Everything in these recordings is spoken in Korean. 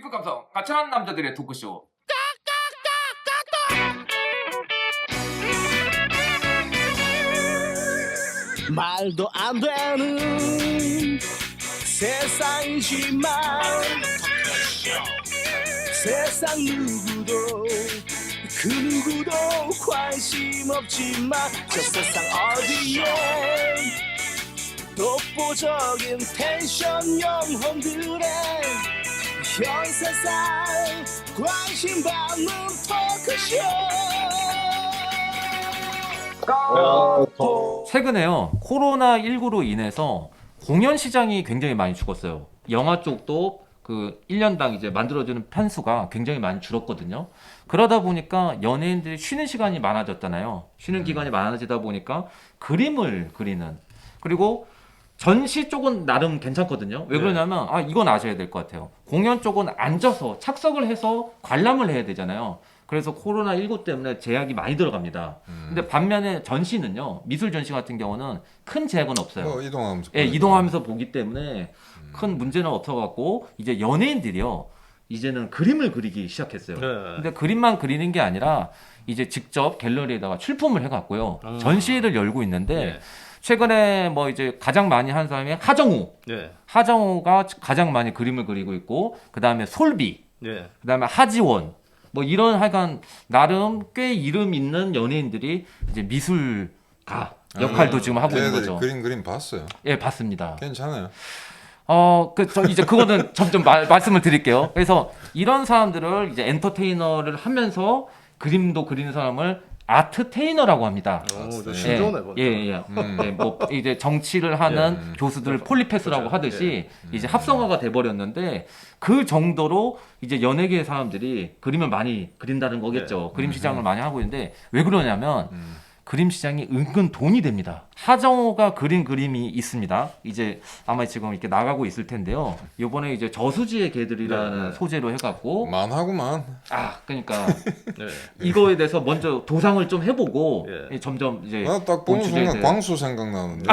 B급 감성 가찬한 남자들의 토크쇼. 말도 안 되는 세상이지만 세상 누구도 그 누구도 관심 없지만 저 세상 어디에 독보적인 텐션 영혼들의 현 세상 관심 받는 토크쇼. 최근에요, 코로나19로 인해서 공연 시장이 굉장히 많이 죽었어요. 영화 쪽도 그 1년당 이제 만들어주는 편수가 굉장히 많이 줄었거든요. 그러다 보니까 연예인들이 쉬는 시간이 많아졌잖아요. 쉬는 기간이 많아지다 보니까 그림을 그리는, 그리고 전시 쪽은 나름 괜찮거든요. 왜 그러냐면 이건 아셔야 될 것 같아요. 공연 쪽은 앉아서 착석을 해서 관람을 해야 되잖아요. 그래서 코로나19 때문에 제약이 많이 들어갑니다. 근데 반면에 전시는요, 미술 전시 같은 경우는 큰 제약은 없어요. 이동하면서 이동하면서 보기 때문에 큰 문제는 없어갖고 이제 연예인들이요, 이제는 그림을 그리기 시작했어요. 근데 그림만 그리는 게 아니라 이제 직접 갤러리에다가 출품을 해갖고요, 전시를 열고 있는데 최근에 뭐 이제 가장 많이 한 사람이 하정우가 가장 많이 그림을 그리고 있고, 그 다음에 솔비, 그 다음에 하지원, 뭐 이런 하여간 나름 꽤 이름 있는 연예인들이 이제 미술가 역할도 지금 하고 있는 거죠. 그림 봤어요. 예, 봤습니다. 괜찮아요. 저 이제 그거는 점점 말씀을 드릴게요. 그래서 이런 사람들을 이제 엔터테이너를 하면서 그림도 그리는 사람을 아트테이너라고 합니다. 뭐 이제 정치를 하는 교수들 폴리패스라고 하듯이 이제 합성어가 돼버렸는데, 그 정도로 이제 연예계 사람들이 그림을 많이 그린다는 거겠죠. 그림 시장을 많이 하고 있는데, 왜 그러냐면 그림 시장이 은근 돈이 됩니다. 하정우가 그린 그림이 있습니다. 이제 아마 지금 이렇게 나가고 있을 텐데요. 이번에 이제 저수지의 개들이라는 소재로 해갖고 만하구만. 그러니까 이거에 대해서 먼저 도상을 좀 해보고 점점 이제 딱 보는 순간 광수 생각나는데.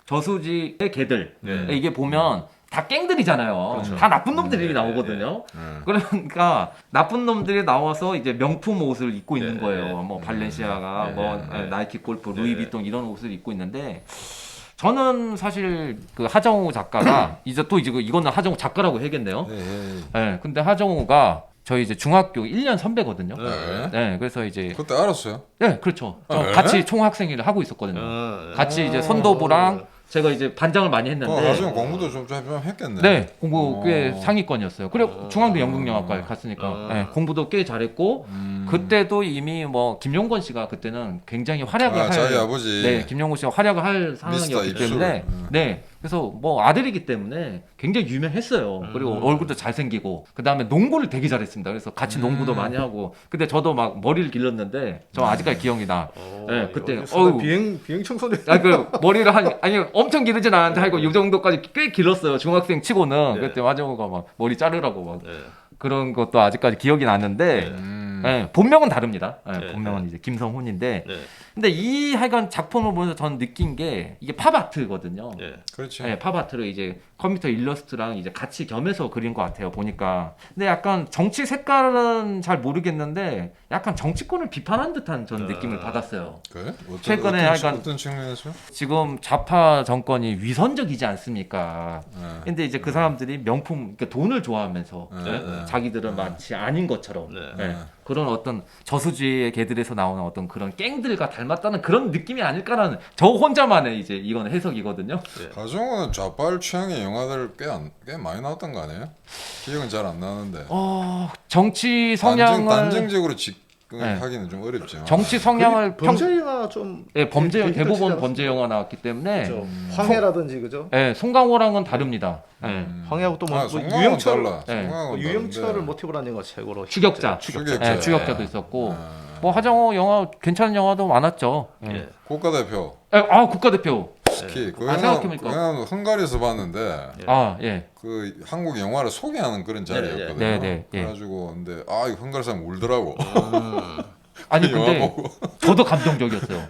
저수지의 개들, 이게 보면 다 깽들이잖아요. 다 나쁜 놈들이 나오거든요. 그러니까 나쁜 놈들이 나와서 이제 명품 옷을 입고 있는 거예요. 뭐 발렌시아가, 나이키 골프, 루이비통 이런 옷을 입고 있는데, 저는 사실 그 하정우 작가가 이제 이거는 하정우 작가라고 해야겠네요. 근데 하정우가 저희 이제 중학교 1년 선배거든요. 그래서 이제 그때 알았어요? 네, 그렇죠. 같이 총학생회를 하고 있었거든요. 같이 이제 선도부랑 제가 이제 반장을 많이 했는데. 하지만 공부도 좀 했겠네. 네, 공부 꽤 상위권이었어요. 그래, 중앙대 연극영화과에 갔으니까 공부도 꽤 잘했고, 그때도 이미 뭐 김용건 씨가 그때는 굉장히 활약을 할, 자기 아버지. 김용건 씨가 활약을 할 상황이었기 때문에, 그래서 뭐 아들이기 때문에 굉장히 유명했어요. 그리고 얼굴도 잘생기고, 그 다음에 농구를 되게 잘했습니다. 그래서 같이 농구도 많이 하고, 근데 저도 막 머리를 길렀는데, 저 아직까지 기억이 나. 그때 비행 청소년. 그 머리를 엄청 기르진 않았는데 하고 이 정도까지 꽤 길었어요. 중학생 치고는. 그때 하정우가 막 머리 자르라고 막 그런 것도 아직까지 기억이 나는데, 본명은 다릅니다. 본명은 이제 김성훈인데, 근데 이 하여간 작품을 보면서 저는 느낀 게 이게 팝아트거든요. 그렇죠. 팝아트를 이제 컴퓨터 일러스트랑 이제 같이 겸해서 그린 것 같아요, 보니까. 근데 약간 정치 색깔은 잘 모르겠는데 약간 정치권을 비판한 듯한 전 느낌을 받았어요. 그래? 최근에 약간 어떤 측면에서? 지금 좌파 정권이 위선적이지 않습니까? 근데 이제 그 사람들이 명품, 그러니까 돈을 좋아하면서 자기들은 마치 아닌 것처럼 그런 어떤 저수지의 개들에서 나오는 어떤 그런 깽들과 닮았다는 그런 느낌이 아닐까라는, 저 혼자만의 이제 이건 해석이거든요. 하정우는 좌빨 취향의 영화들 꽤 많이 나왔던 거 아니에요? 기억은 잘 안 나는데. 정치 성향을 단정적으로 하기는 좀 어렵죠. 정치 성향을 범죄 영화 좀. 범죄 대부분 범죄 영화 나왔기 때문에. 그렇죠. 황해라든지 그죠? 송강호랑은 다릅니다. 황해하고 또 뭐 유영철. 유영철을 모티브로 한 영화 최고로. 추격자. 추격자도 있었고. 뭐 하정우 영화 괜찮은 영화도 많았죠. 국가대표. 국가대표. 특히 그 생각해보니까. 영화는 헝가리에서 봤는데. 그 한국 영화를 소개하는 그런 자리였거든요. 그래가지고 근데 이 헝가리 사람 울더라고. 아니 영화 근데 보고 저도 감동적이었어요.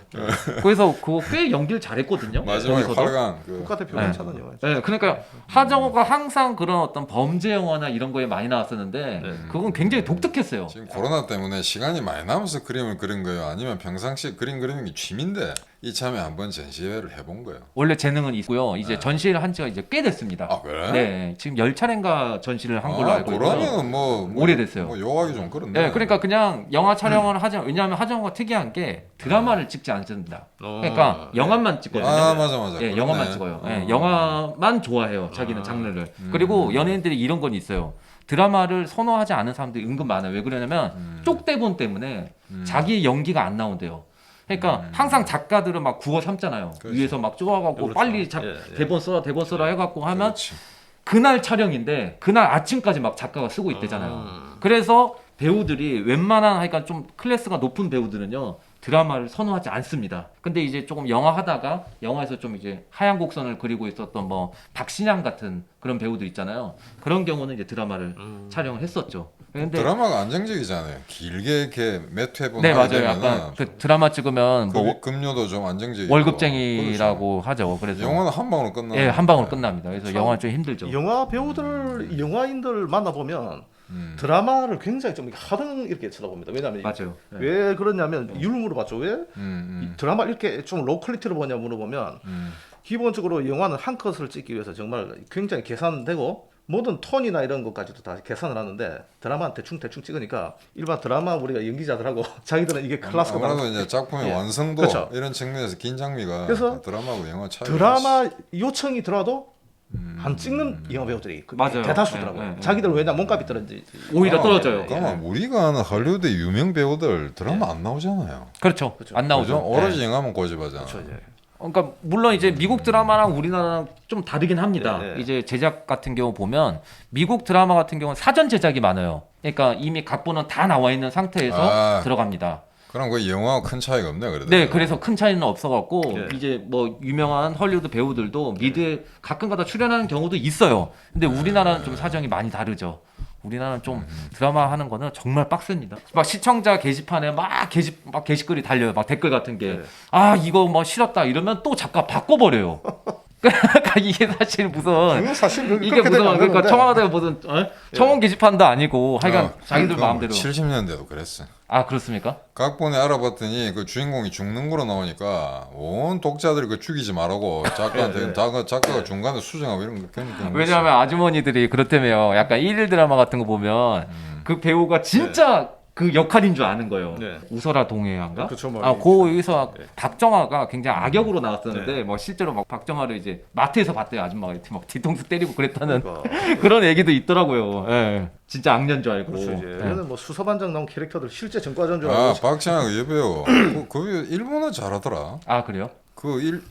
그래서 그거 꽤 연기를 잘했거든요. 마지막에 거기서도. 활강 국가대표 네. 괜찮은 영화죠. 네, 그러니까 하정우가 항상 그런 어떤 범죄 영화나 이런 거에 많이 나왔었는데 그건 굉장히 독특했어요. 지금 코로나 때문에 시간이 많이 남아서 그림을 그린 거예요? 아니면 평상시 그림 그리는 게 취미인데 이참에 한번 전시회를 해본 거예요? 원래 재능은 있고요. 이제 전시를 한 지가 이제 꽤 됐습니다. 아 그래? 네, 지금 10차례인가 전시를 한 걸로 알고 있고요. 그러면은 뭐 오래됐어요. 뭐 요하기 좀 그렇네. 네, 그러니까 그냥 영화 촬영을 하지 왜냐하면 하정우가 특이한 게 드라마를 찍지 않습니다. 그러니까 영화만 찍거든요. 아 맞아. 예, 그러네. 영화만 찍어요. 예, 영화만 좋아해요. 자기는 장르를. 그리고 연예인들이 이런 건 있어요. 드라마를 선호하지 않은 사람들이 은근 많아요. 왜 그러냐면 쪽대본 때문에 자기 연기가 안 나온대요. 그러니까 항상 작가들은 막 구워 삼잖아요. 그렇지. 위에서 막 쪼아갖고 그렇죠. 빨리 예. 대본 써라 해갖고 하면 그렇지. 그날 촬영인데 그날 아침까지 막 작가가 쓰고 있대잖아요. 그래서 배우들이 웬만한 하니까 좀 클래스가 높은 배우들은요 드라마를 선호하지 않습니다. 근데 이제 조금 영화 하다가 영화에서 좀 이제 하얀 곡선을 그리고 있었던 뭐 박신양 같은 그런 배우들 있잖아요. 그런 경우는 이제 드라마를 촬영을 했었죠. 근데 드라마가 안정적이잖아요. 길게 이렇게 몇 회분 네 하게 맞아요. 약간 되면은 그 드라마 찍으면 뭐 급료도 좀 안정적이고 월급쟁이라고 하죠. 그렇죠. 그래서 영화는 한 방으로 끝나. 예, 한 방으로 끝납니다. 그래서 영화는 좀 힘들죠. 영화 배우들, 영화인들 만나보면 드라마를 굉장히 좀 하등 이렇게 쳐다봅니다. 왜냐하면 맞아요. 네. 왜 그러냐면 이유를 물어봤죠. 왜 음. 드라마 이렇게 좀 로우 퀄리티로 보냐 물어보면 기본적으로 영화는 한 컷을 찍기 위해서 정말 굉장히 계산되고 모든 톤이나 이런 것까지도 다 계산을 하는데 드라마는 대충 찍으니까 일반 드라마 우리가 연기자들하고 자기들은 이게 클래스가 아무래도 이제 작품의 예. 완성도 그렇죠. 이런 측면에서 긴장미가 그래서 드라마하고 영화 차이. 드라마 요청이 들어도 안 찍는 영화 배우들이 맞아요. 대다수더라고요. 네, 네. 자기들 왜냐 몸값이 떨어지 오히려 떨어져요. 잠깐만 우리가 아는 할리우드 유명 배우들 드라마 안 나오잖아요. 그렇죠. 안 나오죠. 그죠? 오로지 영화만 고집하잖아. 그렇죠, 이제. 그러니까 물론 이제 미국 드라마랑 우리나라랑 좀 다르긴 합니다. 네, 네. 이제 제작 같은 경우 보면 미국 드라마 같은 경우는 사전 제작이 많아요. 그러니까 이미 각본은 다 나와 있는 상태에서 아. 들어갑니다. 그럼 그 영화와 큰 차이가 없네 그래도. 네, 그래서 큰 차이는 없어갖고 네. 이제 뭐 유명한 헐리우드 배우들도 미드에 가끔가다 출연하는 경우도 있어요. 근데 우리나라는 좀 사정이 많이 다르죠. 우리나라는 좀 드라마 하는 거는 정말 빡셉니다. 막 시청자 게시판에 막 게시글이 달려요. 막 댓글 같은 게. 네. 아, 이거 뭐 싫었다. 이러면 또 작가 바꿔버려요. 그러니까 이게 사실 무슨 그건 사실 이게 무슨 그러니까 청와대 무슨 청원 게시판도 아니고 하여간 자기들 마음대로. 70년대도 그랬어. 아, 그렇습니까? 각본에 알아봤더니 그 주인공이 죽는 거로 나오니까 온 독자들이 그 죽이지 말라고 작가한테 작가가 중간에 수정하고 이런 거 굉장히 왜냐하면 아주머니들이 그렇다며요. 약간 일일 드라마 같은 거 보면 그 배우가 진짜 그 역할인 줄 아는 거예요. 네. 웃어라 동해안가? 그쵸, 뭐. 아, 거기서 네. 박정화가 굉장히 악역으로 나왔었는데 네. 뭐 실제로 막 박정화를 이제 마트에서 봤대요. 아줌마가 이렇게 막 뒤통수 때리고 그랬다는 그러니까. 그런 얘기도 있더라고요. 예. 진짜 악nhân 줄 알고. 그렇죠, 이제. 예. 얘는 뭐 수사반장 나온 캐릭터들 실제 전과자인 줄 아 알고 박찬욱 그 여배우 그 일본어 잘하더라. 아, 그래요?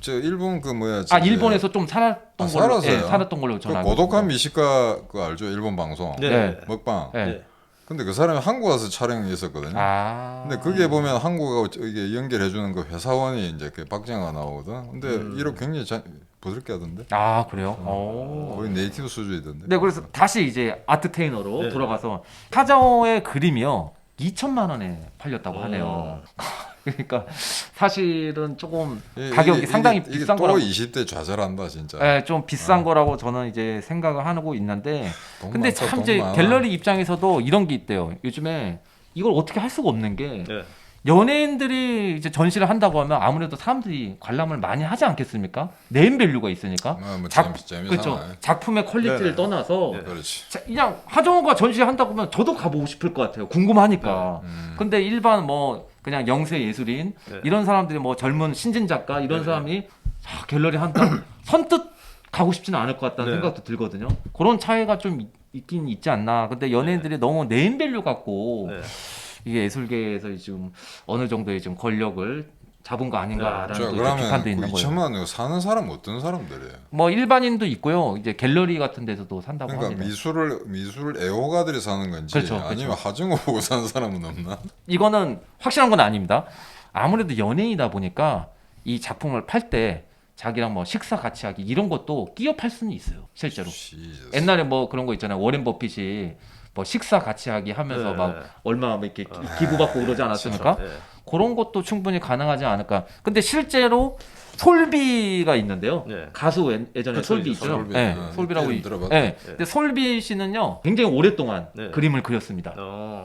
일본 그 뭐야? 아, 일본에서 좀 살았던 걸로. 살았어요. 예, 살았던 걸로 그 저는 알고 고독한 있습니다. 미식가 그거 알죠? 일본 방송 네. 먹방. 예. 네. 근데 그 사람이 한국 와서 촬영이 있었거든요. 아. 근데 그게 보면 한국하고 이게 연결해 주는 그 회사원이 이제 그 박정아 나오거든. 근데 이거 굉장히 부드럽게 하던데. 아, 그래요? 오. 거의 네이티브 수준이던데. 네, 그래서 다시 이제 아트테이너로 네. 돌아가서 타자오의 그림이요 2천만 원에 팔렸다고 하네요. 그러니까 사실은 조금 가격이 상당히 이게 비싼 또 거라고. 20대 좌절한다 진짜. 네, 좀 비싼 거라고 저는 이제 생각을 하고 있는데, 돈 근데 많다, 참 돈 이제 많아. 갤러리 입장에서도 이런 게 있대요. 요즘에 이걸 어떻게 할 수가 없는 게 네. 연예인들이 이제 전시를 한다고 하면 아무래도 사람들이 관람을 많이 하지 않겠습니까? 네임밸류가 있으니까. 뭐 작- 재미삼아. 그렇죠. 작품의 퀄리티를 네네. 떠나서 네. 그렇지. 자, 그냥 하정우가 전시한다고 하면 저도 가보고 싶을 것 같아요. 궁금하니까. 근데 일반 뭐 그냥 영세 예술인 네. 이런 사람들이 뭐 젊은 신진 작가 이런 사람이 갤러리 한다 선뜻 가고 싶지는 않을 것 같다는 네. 생각도 들거든요. 그런 차이가 좀 있긴 있지 않나. 근데 연예인들이 너무 네임밸류 갖고 네. 이게 예술계에서 지금 어느 정도의 좀 권력을 잡은 거 아닌가라는 자 또 이제 그러면 비판도 그 있는 거예요. 2천만 원 사는 사람 어떤 사람들이에요? 뭐 일반인도 있고요. 이제 갤러리 같은 데서도 산다고 그러니까 합니다. 미술 애호가들이 사는 건지 그렇죠, 아니면 하정우 보고 사는 사람은 없나? 이거는 확실한 건 아닙니다. 아무래도 연예인이다 보니까 이 작품을 팔 때 자기랑 뭐 식사 같이 하기 이런 것도 끼어 팔 수는 있어요. 실제로. Jesus. 옛날에 뭐 그런 거 있잖아요. 워렌 버핏이 뭐 식사 같이 하기 하면서 네. 막 얼마 뭐 이렇게 기부받고 그러지 않았습니까? 예. 그런 것도 충분히 가능하지 않을까. 근데 실제로 솔비가 있는데요. 네. 가수 예전에 그쵸, 솔비 이제 있죠. 솔비. 네, 아, 솔비라고. 이름 들어봤다. 네. 근데 솔비 씨는요, 굉장히 오랫동안 네. 그림을 그렸습니다.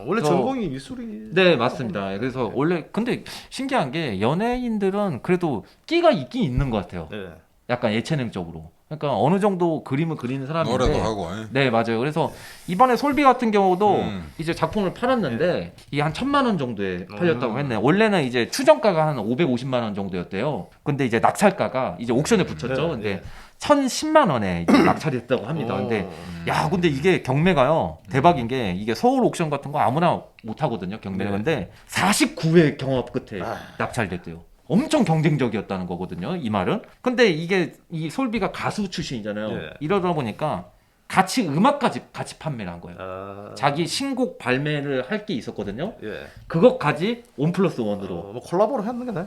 원래 저- 전공이 미술이. 네, 맞습니다. 그래서 원래 근데 신기한 게 연예인들은 그래도 끼가 있긴 있는 것 같아요. 네. 약간 예체능적으로. 그러니까 어느 정도 그림을 그리는 사람인데. 노래도 하고. 네, 맞아요. 그래서 이번에 솔비 같은 경우도 음. 이제 작품을 팔았는데 이게 한 1,000만 원 정도에 팔렸다고 음. 했네요. 원래는 이제 추정가가 한 550만 원 정도였대요. 근데 이제 낙찰가가 이제 옥션에 붙였죠. 네, 근데 네. 1,010만 원에 이제 낙찰이 됐다고 합니다. 근데 야, 근데 이게 경매가요. 대박인 게 이게 서울 옥션 같은 거 아무나 못 하거든요. 경매는. 네. 근데 49회 경합 끝에 아. 낙찰됐대요. 엄청 경쟁적이었다는 거거든요. 이 말은. 근데 이게 이 솔비가 가수 출신이잖아요. 네. 이러다 보니까 같이 음악까지 같이 판매를 한 거예요. 자기 신곡 발매를 할 게 있었거든요. 예. 그것까지 1+1으로. 뭐 콜라보를 했는 거네.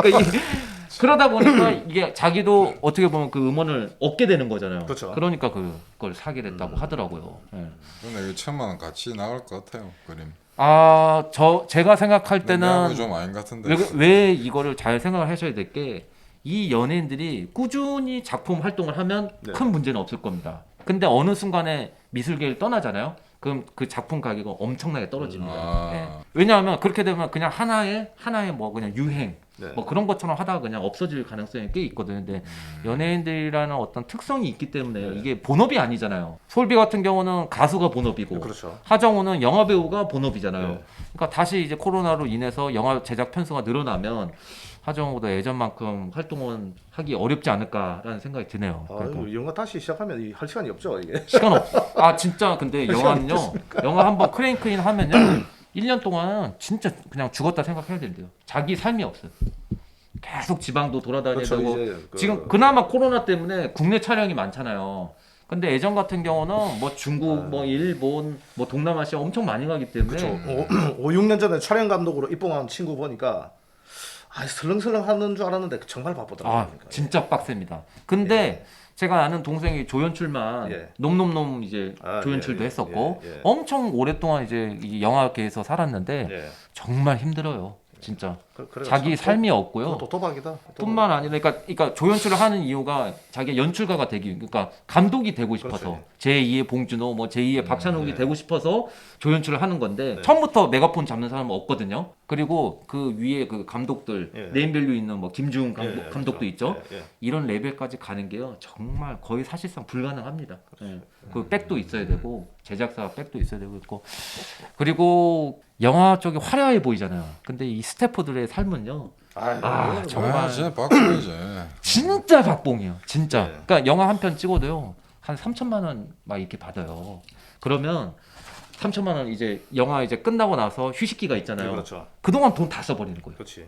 그러니까 그러다 보니까 이게 자기도 어떻게 보면 그 음원을 얻게 되는 거잖아요. 그렇죠. 그러니까 그걸 사게 됐다고 하더라고요. 예. 근데 이거 1,000만 원 같이 나갈 것 같아요. 그림. 제가 생각할 때는 좀 아닌 것 같은데. 왜 이거를 잘 생각을 하셔야 될 게 이 연예인들이 꾸준히 작품 활동을 하면 네. 큰 문제는 없을 겁니다. 근데 어느 순간에 미술계를 떠나잖아요. 그럼 그 작품 가격은 엄청나게 떨어집니다. 아. 예. 왜냐하면 그렇게 되면 그냥 하나의 뭐 그냥 유행 네. 뭐 그런 것처럼 하다가 그냥 없어질 가능성이 꽤 있거든요. 근데 연예인들이라는 어떤 특성이 있기 때문에 네. 이게 본업이 아니잖아요. 솔비 같은 경우는 가수가 본업이고 그렇죠. 하정우는 영화 배우가 본업이잖아요. 네. 그러니까 다시 이제 코로나로 인해서 영화 제작 편수가 늘어나면 하정우도 예전만큼 활동은 하기 어렵지 않을까라는 생각이 드네요. 그러니까 아유, 영화 다시 시작하면 할 시간이 없죠 이게. 시간 없. 진짜 근데 영화는요. 영화 한번 크랭크인 하면요. 1년 동안 진짜 그냥 죽었다 생각해야 된대요. 자기 삶이 없어요. 계속 지방도 돌아다녀야 그렇죠, 되고 이제 지금 그나마 코로나 때문에 국내 촬영이 많잖아요. 근데 예전 같은 경우는 뭐 중국, 뭐 일본, 뭐 동남아시아 엄청 많이 가기 때문에 그렇죠. 5, 6년 전에 촬영 감독으로 입봉한 친구 보니까 설렁설렁 하는 줄 알았는데 정말 바쁘더라고요. 그러니까. 진짜 빡셉니다. 근데 제가 아는 동생이 조연출만 예. 놈놈놈 이제 아, 조연출도 예, 했었고 예, 예. 엄청 오랫동안 이제 이 영화계에서 살았는데 예. 정말 힘들어요. 진짜 그래요. 자기 참 삶이 없고요. 그것도 도박이다. 뿐만 아니라 그러니까 조연출을 하는 이유가 자기가 연출가가 되기 그러니까 감독이 되고 싶어서 그렇죠. 제2의 봉준호 뭐 제2의 박찬욱이 네. 되고 싶어서 조연출을 하는 건데 네. 처음부터 메가폰 잡는 사람은 없거든요. 그리고 그 위에 그 감독들 예. 네임밸류 있는 뭐 김주훈 예, 감독도 그렇죠. 있죠. 예, 예. 이런 레벨까지 가는 게요 정말 거의 사실상 불가능합니다. 예. 그 백도 있어야 되고 제작사 백도 있어야 되고 있고 그리고 영화 쪽이 화려해 보이잖아요. 근데 이 스태프들의 삶은요 정말 진짜 박수이지. 진짜 박봉이에요. 진짜. 네. 그러니까 영화 한 편 찍어도요 한 3천만 원 막 이렇게 받아요. 그러면 3천만 원 이제 영화 이제 끝나고 나서 휴식기가 있잖아요. 그렇죠. 그동안 돈 다 써버리는 거예요. 그렇지.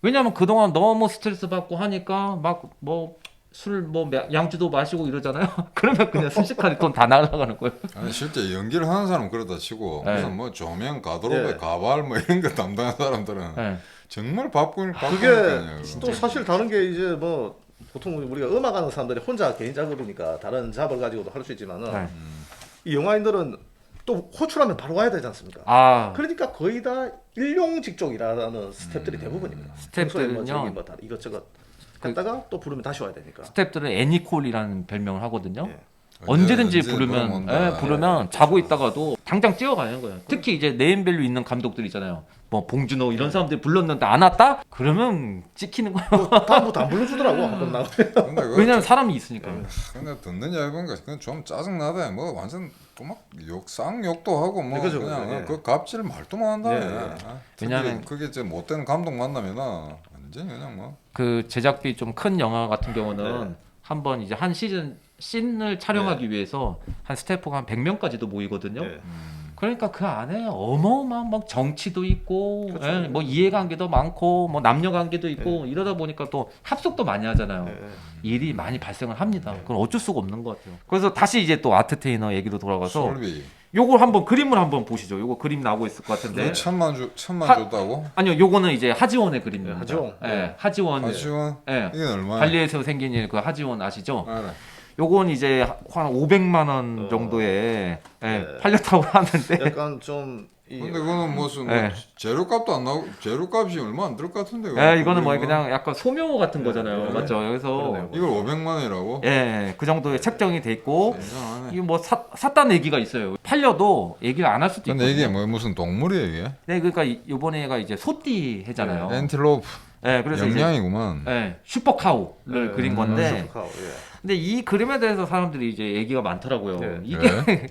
왜냐하면 그동안 너무 스트레스 받고 하니까 막 뭐 술 뭐 양주도 마시고 이러잖아요. 그러면 그냥 순식간에 돈 다 날아가는 거예요. 아니 실제 연기를 하는 사람 은 그러다 치고 네. 무슨 뭐 조명, 가드로베, 예. 가발 뭐 이런 거 담당한 사람들은 네. 정말 바쁘니까요. 그게 또 사실 다른 게 이제 뭐 보통 우리가 음악하는 사람들이 혼자 개인 작업이니까 다른 잡을 가지고도 할 수 있지만은 네. 이 영화인들은 또 호출하면 바로 와야 되지 않습니까? 그러니까 거의 다 일용 직종이라는 스태프들이 대부분입니다. 스태프들은요. 평소에 뭐 저기 뭐 다 이것저것 갔다가 또 부르면 다시 와야 되니까. 스태프들은 애니콜이라는 별명을 하거든요. 예. 언제든지 언제 부르면 온다. 부르면 자고 있다가도 당장 뛰어가는 거예요. 특히 이제 네임밸류 있는 감독들 있잖아요. 뭐 봉준호 이런 사람들이 불렀는데 안 왔다? 그러면 찍히는 거예요. 또 다음부터 안 불러주더라고 한번 나가면. 근데 그 왜냐면 사람이 있으니까. 근데 듣는 이야기 보니까 그건 좀 짜증 나다. 뭐 완전 또 막 쌍욕도 하고 뭐 그죠, 그냥 그죠, 예. 그 갑질 말도만 한다. 예, 예. 왜냐면- 그게 이제 못된 감독 만나면은 완전 그냥 뭐 그 제작비 좀 큰 영화 같은 경우는 네. 한번 이제 한 시즌 씬을 촬영하기 위해서 한 스태프가 한 100명까지도 모이거든요. 예. 그러니까 그 안에 어마어마한 막 정치도 있고, 그렇죠. 예, 뭐 이해관계도 많고, 뭐 남녀관계도 있고 이러다 보니까 또 합숙도 많이 하잖아요. 예. 일이 많이 발생을 합니다. 네. 그건 어쩔 수가 없는 것 같아요. 그래서 다시 이제 또 아트테이너 얘기로 돌아가서 솔비 요거 한번 그림을 한번 보시죠. 요거 그림 나오고 있을 것 같은데. 그 천만 하- 줬다고? 아니요, 요거는 이제 하지원의 그림입니다. 하지원. 예, 하지원. 하지원 예. 이게 얼마야? 발리에서 생긴 일 그 하지원 아시죠? 알아. 요건 이제 한 500만 원 정도에 네. 팔렸다고 하는데 약간 좀 근데 그거는 무슨 뭐 네. 재료값도 안 나오고 재료값이 얼마 안 들 것 같은데. 이거는 뭐 그냥 약간 소묘 같은 거잖아요. 네. 맞죠? 그래서 그러네요. 이걸 500만 원이라고? 그 정도의 책정이 돼 있고 굉장하네. 이거 뭐 샀다는 얘기가 있어요. 팔려도 얘기를 안 할 수도 근데 있거든요. 이게 뭐 무슨 동물이에요 이게? 네, 그러니까 이번에가 이제 소띠 해잖아요. 엔틸로프. 그래서 이제 영양이구만. 슈퍼카우를 그린 건데 슈퍼카우, 근데 이 그림에 대해서 사람들이 이제 얘기가 많더라고요. 네. 이게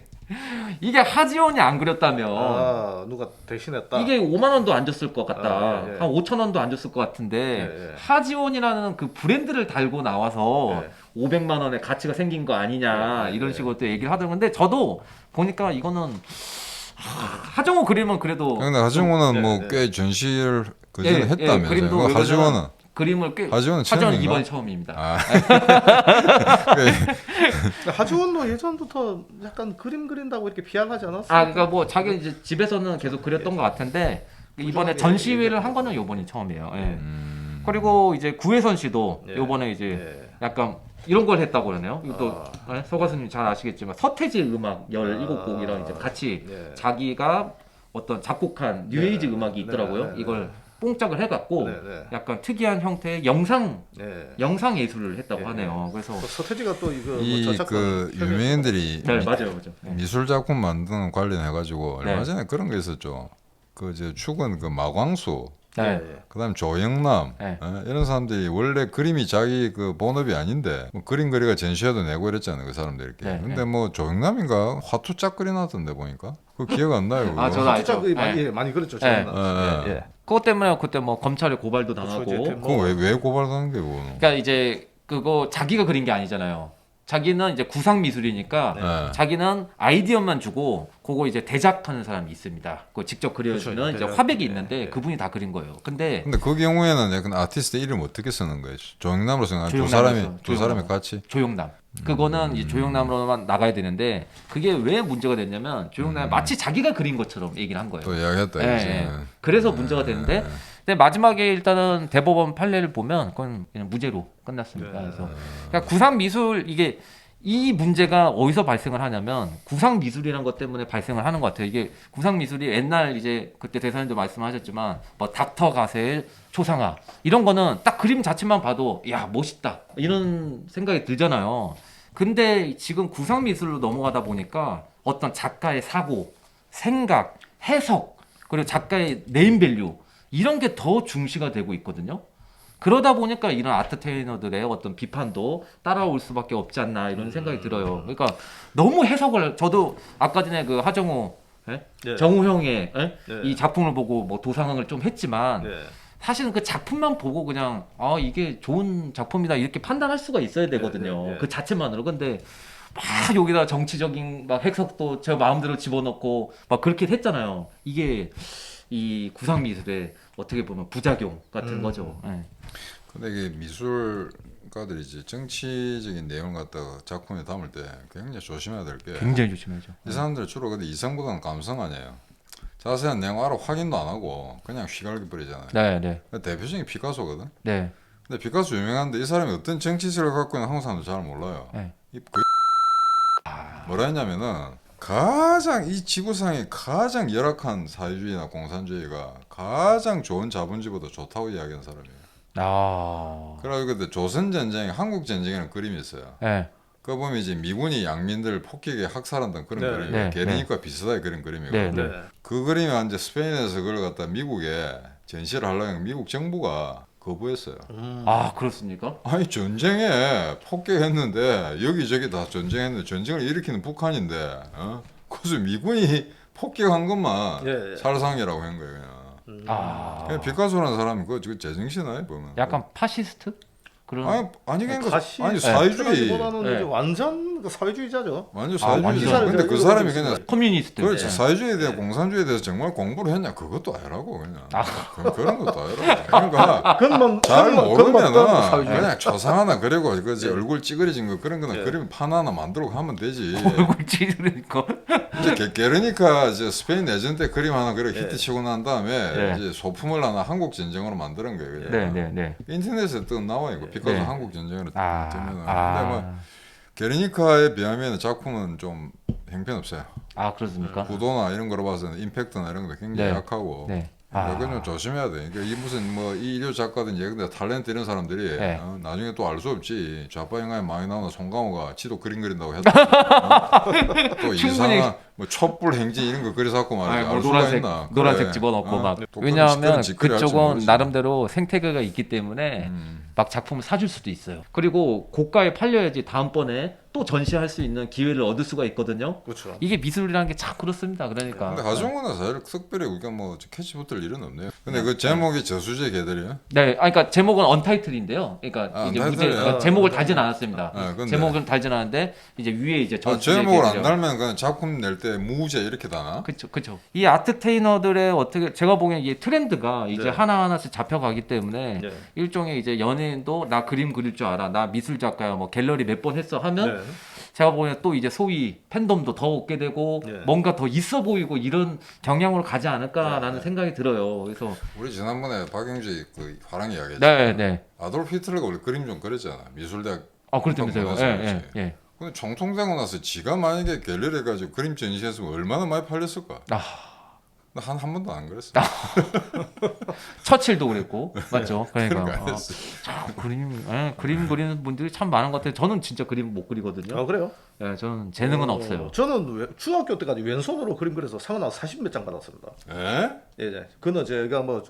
이게 하지원이 안 그렸다면 누가 대신했다. 이게 5만 원도 안 줬을 것 같다. 예. 한 5천 원도 안 줬을 것 같은데 예. 하지원이라는 그 브랜드를 달고 나와서 예. 500만 원의 가치가 생긴 거 아니냐 이런 식으로 또 얘기를 하더라고요. 근데 저도 보니까 이거는 하정우 그림은 그래도 근데 하지원은 네, 뭐 네. 꽤 전시를 예, 그전에 예, 했다면서요. 그림도 그 이거는 하지원은 그림을 꽤 하지원은 하지원 처음인가? 이번이 처음입니다. 아. 하지원도 예전부터 약간 그림 그린다고 이렇게 비하하지 않았어요? 그러니까 뭐 자기 이제 집에서는 계속 그렸던 것 같은데 이번에 부정하게 전시회를 한 얘기했던 거는 요번이 처음이에요. 예. 음. 그리고 이제 구혜선 씨도 예. 요번에 이제 예. 약간 이런 걸 했다고 그러네요. 이것도 서 가수님 잘 아시겠지만 서태지 음악 17곡이랑 이제 같이 예. 자기가 어떤 작곡한 뉴에이지 음악이 있더라고요. 네. 이걸 뽕짝을 해갖고 네, 네. 약간 특이한 형태의 영상 예. 예술을 했다고 예. 하네요. 그래서 또 서태지가 또 이거 뭐 이 저작권 그 협의- 유명인들이 네 맞아요. 네. 미술 작품 만드는 관련해 가지고 얼마 네. 전에 그런 거 있었죠. 그 이제 축은 그 마광수, 네. 예. 그다음 조영남 네. 이런 사람들이 원래 그림이 자기 그 본업이 아닌데 뭐 그림 그리가 전시회도 내고 이랬잖아요. 그 사람들 이렇게. 네, 근데 네. 뭐 조영남인가 화투짝 그려놨던데 보니까 그 기억 안 나요. 그거. 저도 알죠. 진짜 그 많이, 네. 예, 많이 그랬죠. 네. 저는. 예. 예. 그것 때문에 그때 뭐 검찰에 고발도 당하고 그렇죠, 이제 그거 왜 고발하는 게 그거는? 그러니까 이제 그거 자기가 그린 게 아니잖아요. 자기는 이제 구상 미술이니까 네. 자기는 아이디어만 주고 그거 이제 대작하는 사람이 있습니다. 그거 직접 그려주는 그렇죠, 이제 대작. 화백이 네, 있는데 네. 그분이 다 그린 거예요. 근데 근데 그 경우에는 약간 아티스트 이름 어떻게 쓰는 거예요? 조영남으로 쓰는 거야? 두 조영남으로 사람이 써, 두 사람이 조영남. 같이? 조용남 그거는 이제 조용남으로만 나가야 되는데 그게 왜 문제가 됐냐면 조용남이 마치 자기가 그린 것처럼 얘기를 한 거예요. 또 이야기했다 예, 이제. 예. 그래서 문제가 되는데 근데 마지막에 일단은 대법원 판례를 보면 그건 그냥 무죄로 끝났습니다. 그래서 그러니까 구상 미술 이게 이 문제가 어디서 발생을 하냐면 구상 미술이라는 것 때문에 발생을 하는 것 같아요. 이게 구상 미술이 옛날 이제 그때 대사님도 말씀하셨지만 뭐 닥터 가셀, 초상화 이런 거는 딱 그림 자체만 봐도 야 멋있다 이런 생각이 들잖아요. 근데 지금 구상 미술로 넘어가다 보니까 어떤 작가의 사고, 생각, 해석 그리고 작가의 네임밸류 이런 게 더 중시가 되고 있거든요. 그러다 보니까 이런 아트테이너들의 어떤 비판도 따라올 수밖에 없지 않나 이런 생각이 들어요. 그러니까 너무 해석을 저도 아까 전에 그 하정우 네. 정우 형의 네. 이 작품을 보고 뭐 도상을 좀 했지만 네. 사실은 그 작품만 보고 그냥 이게 좋은 작품이다 이렇게 판단할 수가 있어야 되거든요. 네, 네. 그 자체만으로. 근데 막 여기다 정치적인 막 해석도 제 마음대로 집어넣고 막 그렇게 했잖아요. 이게 이 구상 미술의 어떻게 보면 부작용 같은 거죠. 예. 근데 이게 미술가들이 이제 정치적인 내용을 갖다가 작품에 담을 때 굉장히 조심해야 될 게 이 굉장히 조심하죠. 사람들 주로 근데 이성보다는 감성 아니에요. 자세한 내용 알아 확인도 안 하고 그냥 휘갈겨 버리잖아요. 네, 네, 대표적인 피카소거든. 네. 근데 피카소 유명한데 이 사람이 어떤 정치색을 갖고 있는 한국 사람도 잘 몰라요. 네. 뭐라 했냐면은 가장 이 지구상에 가장 열악한 사회주의나 공산주의가 가장 좋은 자본주의보다 좋다고 이야기한 사람이에요. 그래가지고 그때 조선 전쟁, 한국 전쟁에는 그림이 있어요. 네. 그거 보면 이제 미군이 양민들 폭격에 학살한다는 그런 네, 그림이에요. 네, 게르니카 비슷하게 그린 그림이고. 네, 네. 그 그림이 이제 스페인에서 그걸 갖다 미국에 전시를 하려면 미국 정부가 거부했어요. 그렇습니까? 아니 전쟁에 폭격했는데 여기저기 다 전쟁했는데 전쟁을 일으키는 북한인데 그래서 미군이 폭격한 것만 예, 예. 살상이라고 한 거예요. 그냥 피카소라는 사람이 그거 제정신 아니에요 보면. 약간 파시스트 그런. 아니 그러니까 가시 아니 사회주의 보다는 네. 완전 그 사회주의자죠. 완전 완전 사회주의. 근데 그 사람이 사회주의. 그냥 커뮤니스트. 그렇지 네. 사회주의에 대해 공산주의에 대해서 정말 공부를 했냐 그것도 아니라고 그냥 그런 것도 아니라고 그러니까 그것만 잘 모르면은 사회주의. 그냥 초상 하나 그리고 그지 얼굴 찌그러진 거 그런 거는 그림 판 하나 만들고 하면 되지. 얼굴 찌르니까. 이제 게르니카 이제 스페인 내전 때 그림 하나 그래 히트 치고 난 다음에 이제 소품을 하나 한국 전쟁으로 만드는 거예요. 그냥. 네, 네, 네. 인터넷에 또 나와요. 이거 피카소 네. 한국 전쟁으로 뜨면. 근데 뭐 게르니카에 비하면 작품은 좀 형편없어요. 아 그렇습니까? 구도나 이런 거로 봐서는 임팩트나 이런 것도 굉장히 네. 약하고 네. 그건 좀 조심해야 돼. 그러니까 이 무슨 뭐 이 일류 작가든 예컨대 탤런트 이런 사람들이 네. 나중에 또 알 수 없지. 좌파 영화에 많이 나오는 송강호가 지도 그림 그린다고 했다. 또 충분히. 이상한 뭐 촛불 행진 이런 거 그려서 말이지. 알 수가 노란색 있나? 노란색 그래. 집어넣고 막 또 왜냐하면 짓거리 할지 그쪽은 모르지. 나름대로 생태계가 있기 때문에 막 작품을 사줄 수도 있어요. 그리고 고가에 팔려야지 다음번에 또 전시할 수 있는 기회를 얻을 수가 있거든요. 그렇죠. 이게 미술이라는 게 참 그렇습니다. 그러니까. 근데 하정우는 사실 특별히 우리가 뭐 캐치붙을 일은 없네요. 근데 그 제목이 저수지의 개들이요? 네, 그러니까 제목은 언타이틀인데요. 그러니까 아, 이제 언타이틀이요? 제목을 달진 않았습니다. 근데. 제목은 달진 않았는데 이제 위에 이제 제목을 안 개들이요. 달면 그냥 작품 낼 때 무제 이렇게 다나? 그렇죠, 그렇죠. 이 아트테이너들의 어떻게 제가 보기엔 이 트렌드가 이제 네. 하나 하나씩 잡혀가기 때문에 네. 일종의 이제 연예인도 나 그림 그릴 줄 알아, 나 미술 작가야, 뭐 갤러리 몇 번 했어 하면 네. 제가 보기엔 또 이제 소위 팬덤도 더 얻게 되고 네. 뭔가 더 있어 보이고 이런 경향으로 가지 않을까라는 네. 생각이 들어요. 그래서 우리 지난번에 박영지 그 화랑 이야기했죠. 네, 네. 아돌프 히틀러가 원래 그림 좀 그렸잖아. 미술대학. 아 그렇다면서요. 문화에서 예, 그렇지. 예, 예. 근데 총통되고 나서 지가 만약에 갤러리 해가지고 그림 전시했으면 얼마나 많이 팔렸을까? 아. 나 한 번도 안 그랬어. 처칠도 그랬고 맞죠. 그러니까 그러니까 했어. 그림 그리는 분들이 참 많은 것 같아요. 저는 진짜 그림 못 그리거든요. 아 그래요? 예, 저는 재능은 없어요. 저는 중학교 때까지 왼손으로 그림 그려서 상은 한 40몇 장 받았습니다. 에? 예. 그는 제가 뭐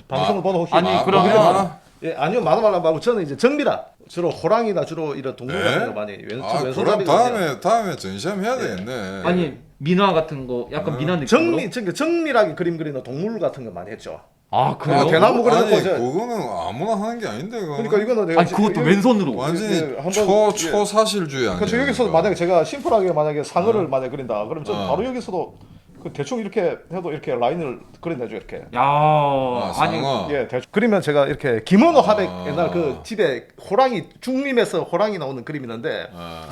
방송을 보는 혹시 아니, 그러면- 예, 아니요 만화말라 말고 저는 이제 정미라 주로 호랑이나 주로 이런 동물 에? 같은 거 많이 왼손 그럼 잡이거든요. 다음에 전시하면 해야 되겠네. 아니 민화 같은 거 약간 민화 느낌으로. 정밀하게 그림 그리는 동물 같은 거 많이 했죠. 아 그래요? 대나무 그려놓고 아니 이제- 그거는 아무나 하는 게 아닌데 그거. 그러니까 이거는 내가 아니 그것도 왼손으로. 완전히 예, 한번- 초사실주의 아니야. 그렇죠. 여기서 이거. 만약에 제가 심플하게 만약에 상어를 만약에 그린다. 그럼 저 어. 바로 여기서도 그 대충 이렇게 해도 이렇게 라인을 그려내죠 이렇게. 야 아니 상어. 예, 대충 그리면 제가 이렇게 김원호 하백 아. 옛날 그 집에 호랑이 중림에서 호랑이 나오는 그림이 있는데 아,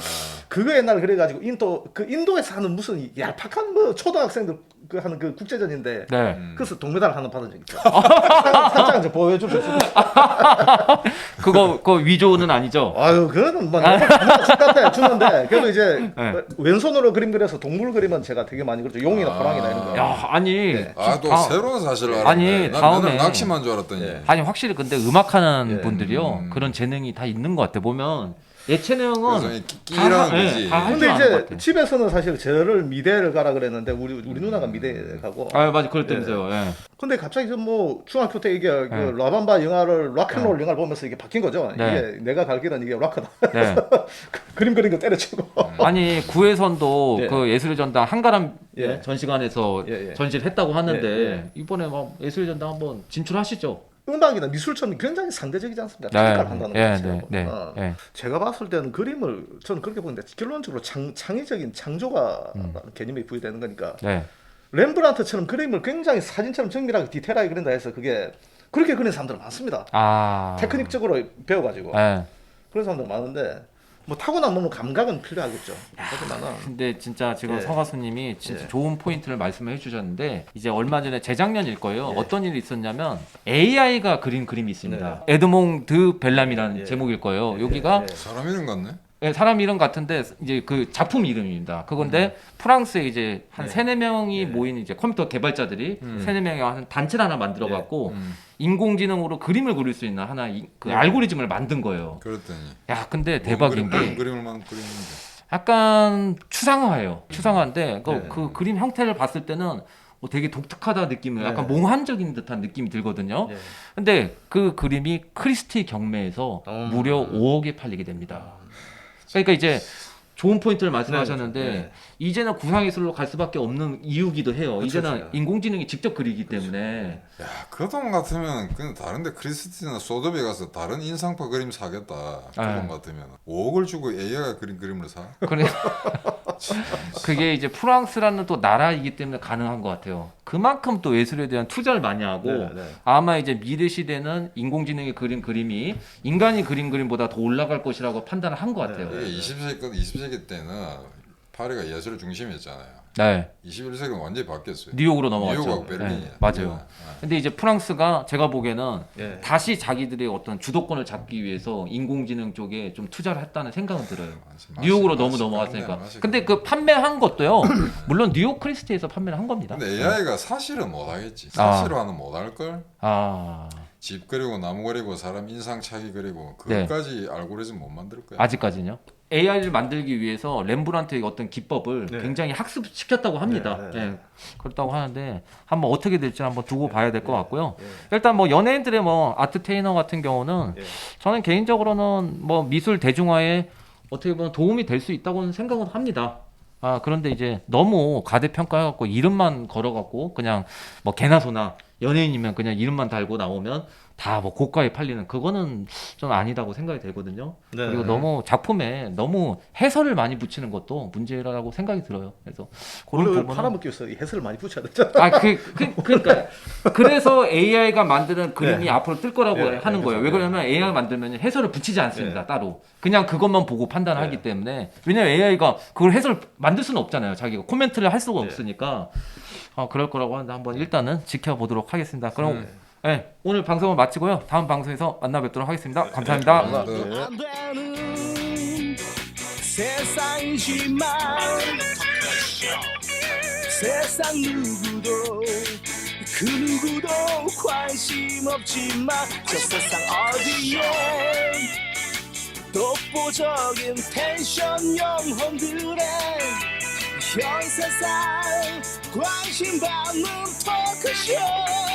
그거 옛날 그래가지고 인도에서 하는 무슨 얄팍한 뭐 초등학생들 그 하는 그 국제전인데 네. 그래서 동메달 하나 받은 적 있죠. 살짝 이제 보여줄 수 있어요. 그거 위조는 아니죠? 아유 그거는 뭐 똑같아 주는데 그래도 이제 네. 왼손으로 그림 그려서 동물 그림은 제가 되게 많이 그렸죠. 용이나 호랑이나 이런 거. 야 아니 네. 또 새로운 사실을 알았네. 아니, 난 다음에- 맨날 낚시만 줄 알았더니. 예. 아니 확실히 근데 음악하는 예. 분들이요 그런 재능이 다 있는 것 같아. 보면 예체능은 그래서 이 끼라는 다, 거지. 예, 다 할 근데 줄 아는 것 이제 같아. 집에서는 사실 저를 미대를 가라 그랬는데 우리 누나가 미대 가고. 아 맞아 그랬다면서요. 예. 근데 갑자기 뭐 중학교 때 이게 그 네. 라밤바 영화를 락앤롤 영화를 보면서 이게 바뀐 거죠. 네. 이게 내가 갈 길은 이게 락커다. 네. 그림 그린 거 때려치고. 아니 구혜선도 예. 그 예술의 전당 한가람 예. 전시관에서 예, 예. 전시를 했다고 하는데 예, 예. 이번에 막 예술의 전당 한번 진출하시죠. 음악이나 미술처럼 굉장히 상대적이지 않습니까? 네, 평가를 한다는 예, 거죠. 네, 네, 예. 제가 봤을 때는 그림을 저는 그렇게 보는데 결론적으로 창의적인 창조가 개념이 부여되는 거니까 네. 렘브란트처럼 그림을 굉장히 사진처럼 정밀하게 디테일하게 그린다 해서 그게 그렇게 그리는 사람들 많습니다. 아. 테크닉적으로 배워가지고 예. 그런 사람들 많은데 뭐 타고난 몸은 감각은 필요하겠죠. 하지만은 근데 진짜 지금 예. 서 가수님이 진짜 예. 좋은 포인트를 말씀해 주셨는데 이제 얼마 전에 재작년일 거예요. 예. 어떤 일이 있었냐면 AI가 그린 그림이 있습니다. 네. 에드몽드 벨람이라는 예. 제목일 거예요. 예, 여기가 예. 사람 이름 같네. 예, 사람 이름 같은데 이제 그 작품 이름입니다. 그건데 프랑스에 이제 한 네. 세네 명이 네. 모인 이제 컴퓨터 개발자들이 세네 명이 한 단체를 하나 만들어 갖고 음. 인공지능으로 그림을 그릴 수 있는 하나 그 네. 알고리즘을 만든 거예요. 그랬더니. 야, 근데 대박인 게 그림을만 그리는데. 약간 추상화예요. 추상화인데 네. 그 그림 형태를 봤을 때는 뭐 되게 독특하다 느낌을 약간 네. 몽환적인 듯한 느낌이 들거든요. 예. 근데 그 그림이 크리스티 경매에서 무려 5억에 팔리게 됩니다. 그러니까 이제 좋은 포인트를 말씀하셨는데 네. 이제는 구상예술로 갈 수밖에 없는 이유기도 해요. 그쵸, 이제는 그쵸. 인공지능이 직접 그리기 때문에 야, 그 돈 같으면 그냥 다른데 크리스티나 소더비 가서 다른 인상파 그림 사겠다. 그 네. 돈 같으면 5억을 주고 AI가 그린 그림을 사. 그래 그게 이제 프랑스라는 또 나라이기 때문에 가능한 것 같아요. 그만큼 또 예술에 대한 투자를 많이 하고 네, 네. 아마 이제 미래 시대는 인공지능이 그린 그림이 인간이 그린 그림보다 더 올라갈 것이라고 판단을 한 것 같아요. 이게 20세기 때는 파리가 예술 중심이었잖아요. 네. 21세기는 완전히 바뀌었어요. 뉴욕으로 넘어갔죠. 뉴욕하고 베를린이야. 네, 맞아요. 근데 이제 프랑스가 제가 보기에는 예. 다시 자기들의 어떤 주도권을 잡기 위해서 인공지능 쪽에 좀 투자를 했다는 생각은 들어요. 뉴욕으로 너무 넘어갔으니까. 근데 그 판매한 것도요. 물론 뉴욕 크리스티에서 판매를 한 겁니다. 근데 AI가 사실은 못하겠지. 사실화는 못할 걸. 아, 집 그리고 나무 그리고 사람 인상 차기 그리고 그것까지 알고리즘 못 만들 거야. 아직까지는요. AI를 만들기 위해서 렘브란트의 어떤 기법을 네. 굉장히 학습시켰다고 합니다. 네, 네. 예, 그렇다고 하는데 한번 어떻게 될지 한번 두고 봐야 될 것 같고요. 네. 일단 뭐 연예인들의 뭐 아트 테이너 같은 경우는 네. 저는 개인적으로는 뭐 미술 대중화에 어떻게 보면 도움이 될 수 있다고는 생각은 합니다. 아, 그런데 이제 너무 과대평가해갖고 이름만 걸어갖고 그냥 뭐 개나 소나 연예인이면 그냥 이름만 달고 나오면 다 뭐 고가에 팔리는 그거는 좀 아니다고 생각이 되거든요. 네. 그리고 너무 작품에 너무 해설을 많이 붙이는 것도 문제라고 생각이 들어요. 그래서 그런 원래 부분은 팔아먹기 위해서 해설을 많이 붙여야 되잖아. 그러니까 그래서 AI가 만드는 그림이 네. 앞으로 뜰 거라고 네, 하는 네, 거예요. 그렇죠. 왜 그러냐면 AI가 만들면 해설을 붙이지 않습니다. 네. 따로 그냥 그것만 보고 판단하기 네. 때문에 왜냐면 AI가 그걸 해설 만들 수는 없잖아요. 자기가 코멘트를 할 수가 네. 없으니까 그럴 거라고 하는데 한번 일단은 지켜보도록 하겠습니다. 그럼 네. 네, 오늘 방송을 마치고요. 다음 방송에서 만나 뵙도록 하겠습니다. 감사합니다. 네. 안 되는 세상이지만 세상 누구도 그 누구도 관심 없지만 저 세상 어디에 독보적인 텐션 영혼들의 현 세상 관심 받는 토크쇼